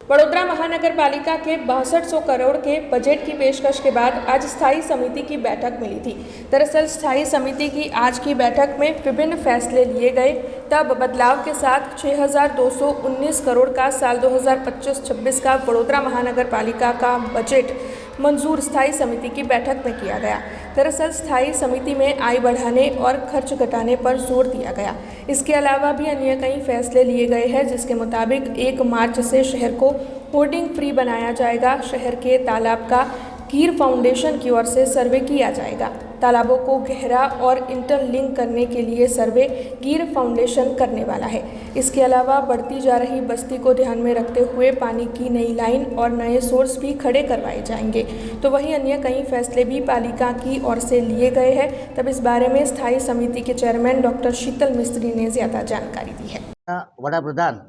वडोदरा महानगर पालिका के 6200 करोड़ के बजट की पेशकश के बाद आज स्थायी समिति की बैठक मिली थी। दरअसल स्थायी समिति की आज की बैठक में विभिन्न फैसले लिए गए। तब बदलाव के साथ 6219 करोड़ का साल 2025-26 का वडोदरा महानगर पालिका का बजट मंजूर स्थायी समिति की बैठक में किया गया। दरअसल स्थायी समिति में आय बढ़ाने और खर्च घटाने पर जोर दिया गया। इसके अलावा भी अन्य कई फैसले लिए गए हैं, जिसके मुताबिक 1 मार्च से शहर को होर्डिंग फ्री बनाया जाएगा। शहर के तालाब का गिर फाउंडेशन की ओर से सर्वे किया जाएगा। तालाबों को गहरा और इंटरलिंक करने के लिए सर्वे गिर फाउंडेशन करने वाला है। इसके अलावा बढ़ती जा रही बस्ती को ध्यान में रखते हुए पानी की नई लाइन और नए सोर्स भी खड़े करवाए जाएंगे। तो वहीं अन्य कई फैसले भी पालिका की ओर से लिए गए हैं। तब इस बारे में स्थायी समिति के चेयरमैन डॉक्टर शीतल मिस्त्री ने ज़्यादा जानकारी दी है। वडाप्रधान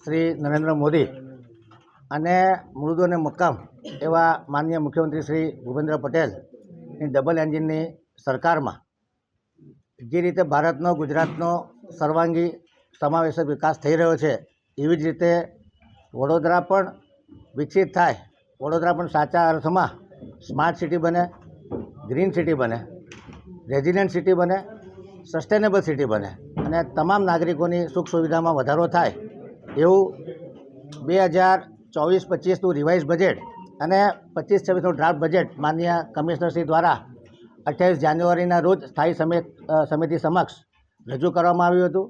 श्री नरेंद्र मोदी અને મૃદુ અને મક્કમ એવા માનનીય મુખ્યમંત્રી શ્રી ભૂપેન્દ્ર પટેલની ડબલ એન્જિનની સરકારમાં જે રીતે ભારતનો ગુજરાતનો સર્વાંગી સમાવેશક વિકાસ થઈ રહ્યો છે, એવી જ રીતે વડોદરા પણ વિકસિત થાય, વડોદરા પણ સાચા અર્થમાં સ્માર્ટ સિટી બને, ગ્રીન સિટી બને, રેઝિલિયન્ટ સિટી બને, સસ્ટેનેબલ સિટી બને અને તમામ નાગરિકોની સુખ સુવિધામાં વધારો થાય એવું 2024-25નું રિવાઇઝ બજેટ અને 25-26નું ડ્રાફ્ટ બજેટ માનનીય કમિશનરશ્રી દ્વારા 28 જાન્યુઆરીના રોજ સ્થાયી સમિતિ સમક્ષ રજૂ કરવામાં આવ્યું હતું।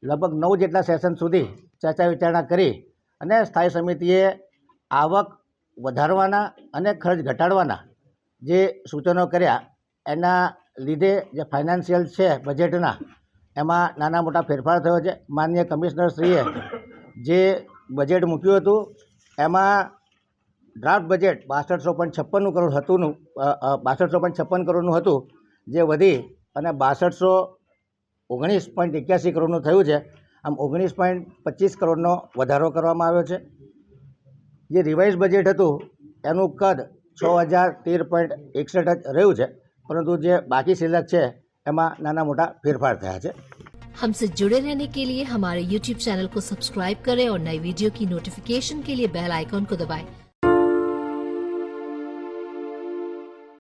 લગભગ 9 જેટલા સેશન સુધી ચર્ચા વિચારણા કરી અને સ્થાયી સમિતિએ આવક વધારવાના અને ખર્ચ ઘટાડવાના જે સૂચનો કર્યા, એના લીધે જે ફાઇનાન્શિયલ છે બજેટના, એમાં નાના મોટા ફેરફાર થયો છે। માનનીય કમિશનરશ્રીએ જે બજેટ મૂક્યું હતું એમાં ડ્રાફ્ટ બજેટ 6256 કરોડ હતું, 6256 કરોડનું હતું, જે વધી અને 6219.81 કરોડનું થયું છે। આમ 19.25 કરોડનો વધારો કરવામાં આવ્યો છે। જે રિવાઇઝ બજેટ હતું એનું કદ 6013.61 જ રહ્યું છે, પરંતુ જે બાકી સિલક છે એમાં નાના મોટા ફેરફાર થયા છે। हमसे जुड़े रहने के लिए हमारे YouTube चैनल को सब्सक्राइब करें और नई वीडियो की नोटिफिकेशन के लिए बेल आइकॉन को दबाएं।